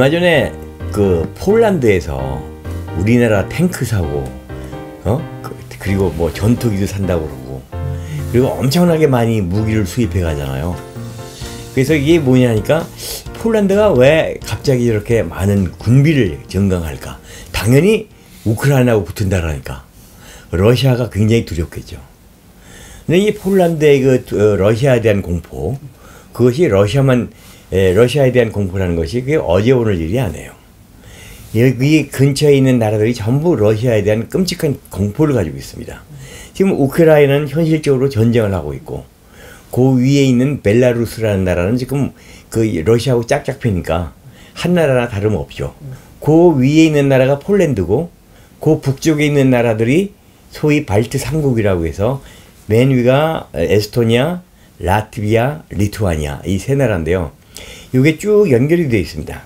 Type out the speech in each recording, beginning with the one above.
얼마 전에 그 폴란드에서 우리나라 탱크 사고, 그리고 뭐 전투기도 산다고 그러고, 그리고 엄청나게 많이 무기를 수입해 가잖아요. 그래서 이게 뭐냐니까 폴란드가 왜 갑자기 이렇게 많은 군비를 증강할까? 당연히 우크라이나하고 붙은다라니까 러시아가 굉장히 두렵겠죠. 근데 이 폴란드의 그 러시아에 대한 공포, 그것이 러시아에 대한 공포라는 것이 그게 어제 오늘 일이 아니에요. 여기 근처에 있는 나라들이 전부 러시아에 대한 끔찍한 공포를 가지고 있습니다. 지금 우크라이나는 현실적으로 전쟁을 하고 있고, 그 위에 있는 벨라루스라는 나라는 지금 그 러시아하고 짝짝펴니까 한 나라나 다름없죠. 그 위에 있는 나라가 폴란드고, 그 북쪽에 있는 나라들이 소위 발트 3국이라고 해서 맨 위가 에스토니아, 라트비아, 리투아니아 이 세 나라인데요. 이게 쭉 연결이 되어 있습니다.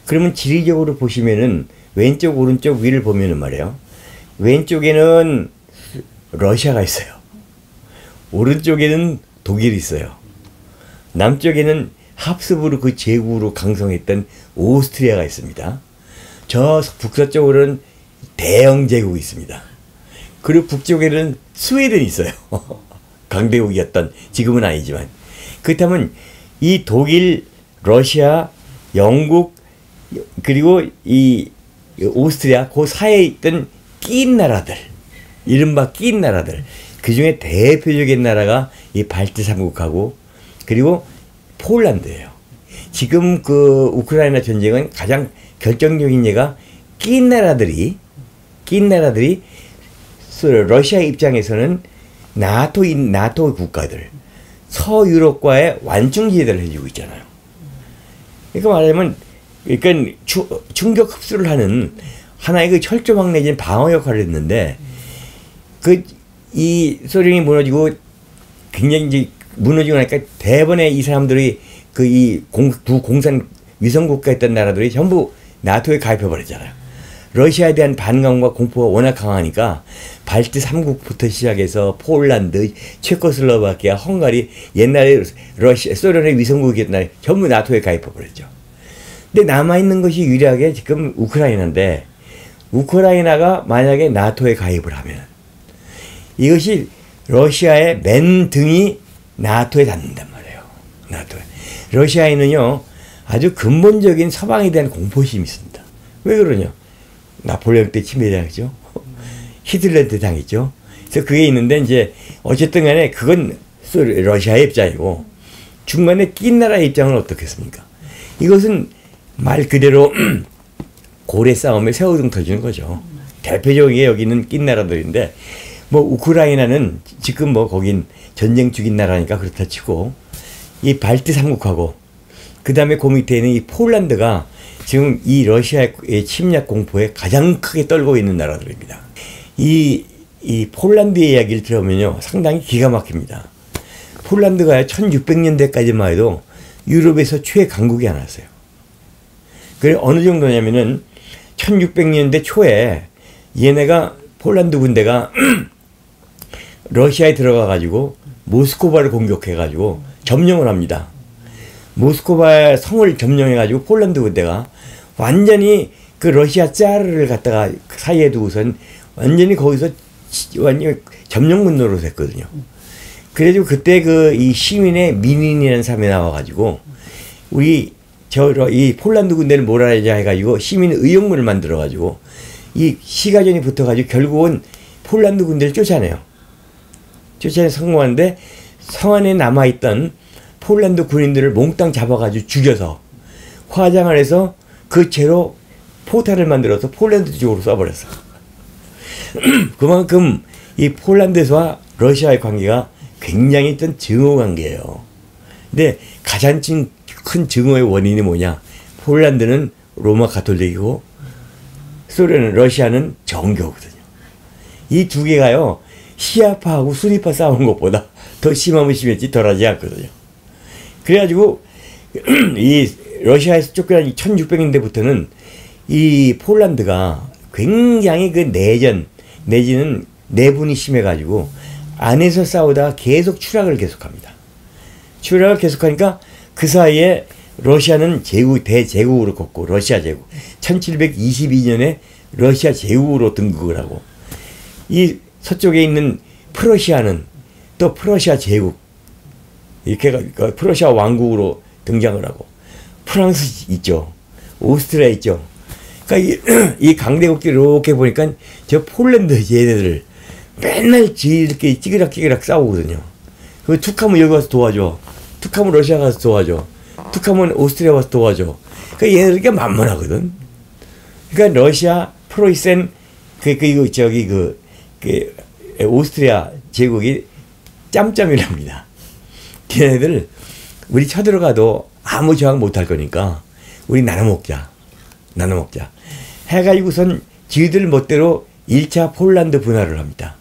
그러면 지리적으로 보시면은 왼쪽 오른쪽 위를 보면은 말이에요. 왼쪽에는 러시아가 있어요. 오른쪽에는 독일이 있어요. 남쪽에는 합스부르크 제국으로 강성했던 오스트리아가 있습니다. 저 북서쪽으로는 대영 제국이 있습니다. 그리고 북쪽에는 스웨덴이 있어요. 강대국이었던, 지금은 아니지만. 그렇다면 이 독일, 러시아, 영국, 그리고 이 오스트리아, 그 사이에 있던 끼인 나라들, 이른바 끼인 나라들, 그 중에 대표적인 나라가 이 발트 3국하고 그리고 폴란드예요. 지금 그 우크라이나 전쟁은 가장 결정적인 예가 끼인 나라들이 러시아 입장에서는 나토 국가들, 서유럽과의 완충지대를 해주고 있잖아요. 그러니까 말하자면, 그러니까 충격 흡수를 하는 하나의 그 철조망 내지는 방어 역할을 했는데, 이 소련이 무너지고 굉장히 이제 무너지고 나니까 대번에 이 사람들이 두 공산 위성 국가였던 나라들이 전부 나토에 가입해버렸잖아요. 러시아에 대한 반감과 공포가 워낙 강하니까 발트 3국부터 시작해서 폴란드, 체코슬로바키아, 헝가리, 옛날에 소련의 위성국이었던 전부 나토에 가입해버렸죠. 근데 남아있는 것이 유일하게 지금 우크라이나인데, 우크라이나가 만약에 나토에 가입을 하면 이것이 러시아의 맨 등이 나토에 닿는단 말이에요. 나토에. 러시아에는요, 아주 근본적인 서방에 대한 공포심이 있습니다. 왜 그러냐? 나폴레옹 때 침해당했죠. 히틀러 때 당했죠. 그래서 그게 있는데, 이제, 어쨌든 간에 그건 러시아의 입장이고, 중간에 낀 나라의 입장은 어떻겠습니까? 이것은 말 그대로 고래 싸움에 새우등 터지는 거죠. 대표적인 여기는 낀 나라들인데, 뭐, 우크라이나는 지금 뭐, 거긴 전쟁 중인 나라니까 그렇다 치고, 이 발트 3국하고, 그 다음에 그 밑에 있는 이 폴란드가 지금 이 러시아의 침략 공포에 가장 크게 떨고 있는 나라들입니다. 이 폴란드의 이야기를 들어보면요, 상당히 기가 막힙니다. 폴란드가 1600년대까지만 해도 유럽에서 최강국이 아니었어요. 그래 어느 정도냐면은 1600년대 초에 얘네가 폴란드 군대가 러시아에 들어가 가지고 모스크바를 공격해 가지고 점령을 합니다. 모스크바 성을 점령해 가지고 폴란드 군대가 완전히 그 러시아 짜르를 갖다가 사이에 두고선 완전히 거기서 완전히 점령군 노릇을 했거든요. 그래가지고 그때 이 시민의 민인이라는 사람이 나와가지고 이 폴란드 군대를 몰아내자 해가지고 시민 의용군을 만들어가지고 이 시가전이 붙어가지고 결국은 폴란드 군대를 쫓아내요. 쫓아내 성공하는데 성 안에 남아있던 폴란드 군인들을 몽땅 잡아가지고 죽여서 화장을 해서 그 채로 포탄을 만들어서 폴란드 쪽으로 쏴버렸어. 그만큼 이 폴란드와 러시아의 관계가 굉장히 있던 증오 관계예요. 근데 가장 큰 증오의 원인이 뭐냐? 폴란드는 로마 가톨릭이고 러시아는 정교거든요. 이 두 개가요, 시아파하고 수니파 싸우는 것보다 더 심하면 심했지 덜하지 않거든요. 그래가지고 이 러시아에서 쫓겨난 1600년대부터는 이 폴란드가 굉장히 그 내지는 내분이 심해가지고 안에서 싸우다가 계속 추락을 계속합니다. 추락을 계속하니까 그 사이에 러시아는 대제국으로 걷고 러시아 제국 1722년에 러시아 제국으로 등극을 하고 이 서쪽에 있는 프러시아는 또 프러시아 제국 이렇게 프러시아 왕국으로 등장을 하고 프랑스 있죠. 오스트리아 있죠. 그러니까 이 강대국들 이렇게 보니까 저 폴란드 얘네들 맨날 이렇게 찌그락찌그락 싸우거든요. 그 툭하면 여기 와서 도와줘. 툭하면 러시아 가서 도와줘. 툭하면 오스트리아 와서 도와줘. 그러니까 얘네들이 만만하거든. 그러니까 러시아 프로이센 오스트리아 제국이 짬짬이랍니다. 걔네들 우리 쳐들어가도 아무 저항 못할 거니까 우리 나눠 먹자. 해가지고선 지들 멋대로 1차 폴란드 분할을 합니다.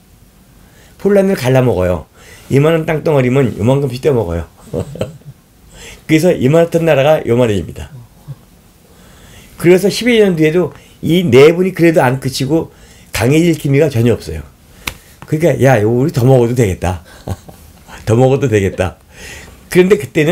폴란드를 갈라먹어요. 이만한 땅덩어리면 요만큼씩 떼먹어요. 그래서 이만했던 나라가 요만해집니다. 그래서 12년 년 뒤에도 이 내분이 그래도 안 그치고 강해질 기미가 전혀 없어요. 그러니까 야 이거 우리 더 먹어도 되겠다. 더 먹어도 되겠다. 그런데 그때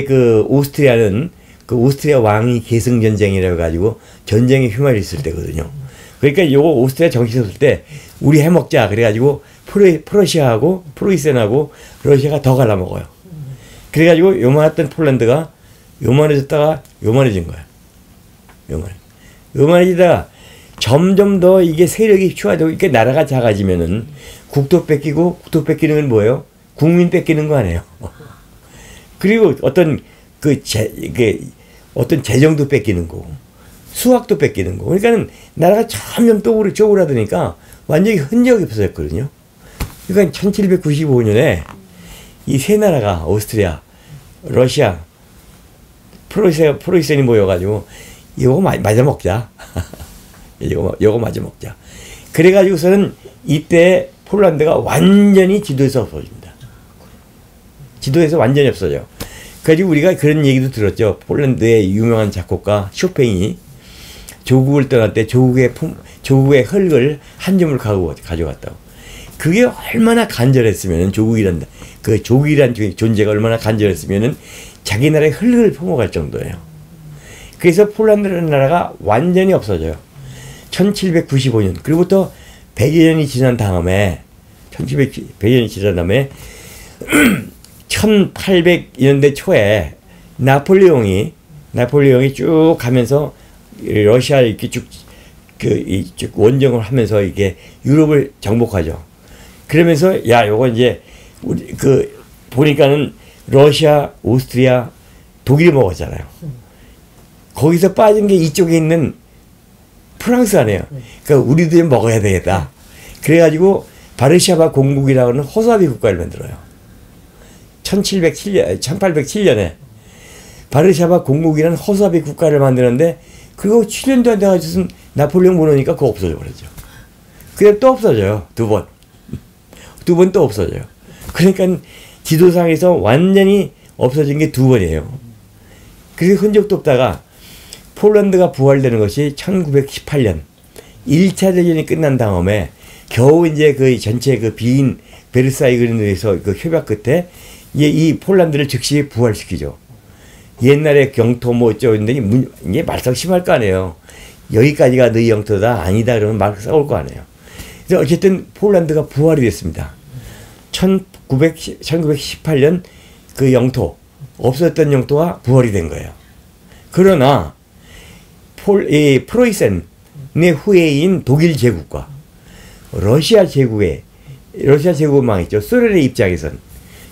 그 오스트리아는 그 오스트리아 왕이 계승전쟁이라고 해가지고 전쟁에 휘말렸을 때거든요. 그러니까 요거 오스트리아 정신 없을 때 우리 해먹자 그래가지고 프러시아하고 프로이센하고 러시아가 더 갈라먹어요. 그래가지고 요만했던 폴란드가 요만해졌다가 요만해진 거야. 요만해지다가 점점 더 이게 세력이 추가되고 이렇게 나라가 작아지면은 국토 뺏기는 건 뭐예요? 국민 뺏기는 거 아니에요. 그리고 어떤 재정도 뺏기는 거고 수학도 뺏기는 거고 그러니까는 나라가 점점 쪼그라드니까 완전히 흔적이 없어졌거든요. 그러니까 1795년에 이 세 나라가 오스트리아, 러시아, 프로이센이 모여가지고 이거 마저 먹자. 이거 마저 먹자. 그래가지고서는 이때 폴란드가 완전히 지도에서 없어집니다. 지도에서 완전히 없어져요. 그래가지고 우리가 그런 얘기도 들었죠. 폴란드의 유명한 작곡가 쇼팽이 조국을 떠날 때 조국의 흙을 한 점을 가져갔다고. 그게 얼마나 간절했으면 조국이란 존재가 얼마나 간절했으면은 자기 나라의 흙을 품어갈 정도예요. 그래서 폴란드라는 나라가 완전히 없어져요. 1795년 그리고부터 100여 년이 지난 다음에 100년이 지난 다음에 1800년대 초에 나폴레옹이 쭉 가면서 러시아 이렇게 쭉 원정을 하면서 이게 유럽을 정복하죠. 그러면서 야 요거 이제 우리 보니까는 러시아, 오스트리아, 독일이 먹었잖아요. 거기서 빠진 게 이쪽에 있는 프랑스 아니에요. 그러니까 우리도 좀 먹어야 되겠다. 그래가지고 바르샤바 공국이라고 하는 허수아비 국가를 만들어요. 1807년에 바르샤바 공국이라는 허수아비 국가를 만드는데 그리고 7년도 안 돼가지고 나폴레옹 무너니까 그거 없어져 버렸죠. 그다음 또 없어져요. 두 번 또 없어져요. 그러니까 지도상에서 완전히 없어진 게 두 번이에요. 그래서 흔적도 없다가 폴란드가 부활되는 것이 1918년 1차 대전이 끝난 다음에 겨우 이제 그 전체 그 비인 베르사유 그린에서 그 협약 끝에 이 폴란드를 즉시 부활시키죠. 옛날에 영토 뭐 어쩌는데 이게 말썽 심할 거 아니에요. 여기까지가 너희 영토다 아니다 그러면 막 싸울 거 아니에요. 그래서 어쨌든 폴란드가 부활이 됐습니다. 1918년 그 영토 없었던 영토가 부활이 된 거예요. 그러나 프로이센의 후예인 독일 제국과 러시아 제국은 망했죠. 소련의 입장에선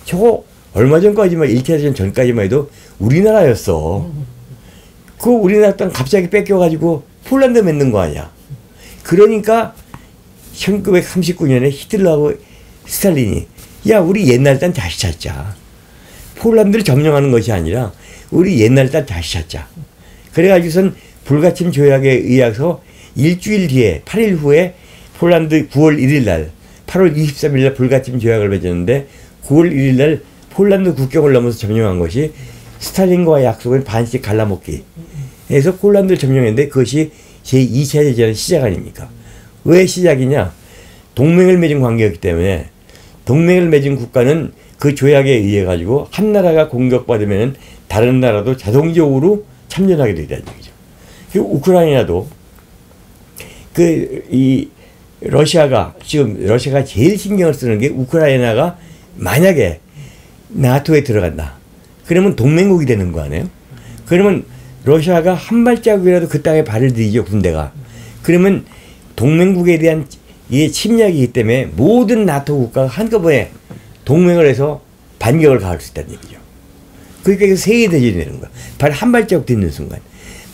저거 얼마 전까지만 1차 대전 전까지만 해도 우리나라였어. 그 우리나라 땅 갑자기 뺏겨가지고 폴란드 맺는 거 아니야. 그러니까 1939년에 히틀러하고 스탈린이 야 우리 옛날 땅 다시 찾자. 폴란드를 점령하는 것이 아니라 우리 옛날 땅 다시 찾자. 그래가지고선 불가침 조약에 의해서 일주일 뒤에 8일 후에 폴란드 9월 1일 날 8월 23일 날 불가침 조약을 맺었는데 9월 1일 날 폴란드 국경을 넘어서 점령한 것이 스탈린과의 약속을 반씩 갈라먹기 해서 폴란드를 점령했는데 그것이 제2차 대전의 시작 아닙니까? 왜 시작이냐? 동맹을 맺은 관계였기 때문에 동맹을 맺은 국가는 그 조약에 의해 가지고 한 나라가 공격받으면 다른 나라도 자동적으로 참전하게 되다는 얘기죠. 우크라이나도 러시아가 제일 신경을 쓰는 게 우크라이나가 만약에 나토에 들어간다. 그러면 동맹국이 되는 거 아니에요? 그러면 러시아가 한 발자국이라도 그 땅에 발을 들이죠, 군대가. 그러면 동맹국에 대한 침략이기 때문에 모든 나토 국가가 한꺼번에 동맹을 해서 반격을 가할 수 있다는 얘기죠. 그러니까 세계대전이 되는 거야. 발 한 발자국 딛는 순간.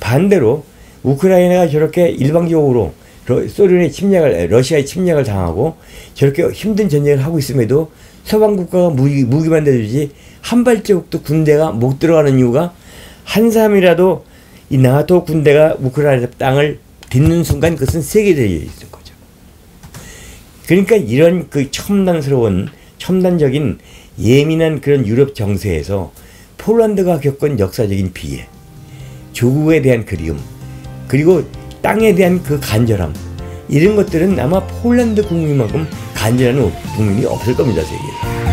반대로 우크라이나가 저렇게 일방적으로 러시아의 침략을 당하고 저렇게 힘든 전쟁을 하고 있음에도 서방 국가가 무기만 내주지 한 발자국도 군대가 못 들어가는 이유가 한 사람이라도 이 나토 군대가 우크라이나 땅을 딛는 순간 그것은 세계대전이 있을 거죠. 그러니까 이런 그 첨단적인 예민한 그런 유럽 정세에서 폴란드가 겪은 역사적인 피해, 조국에 대한 그리움, 그리고 땅에 대한 그 간절함, 이런 것들은 아마 폴란드 국민만큼 간절한 국민이 없을 겁니다, 세계에.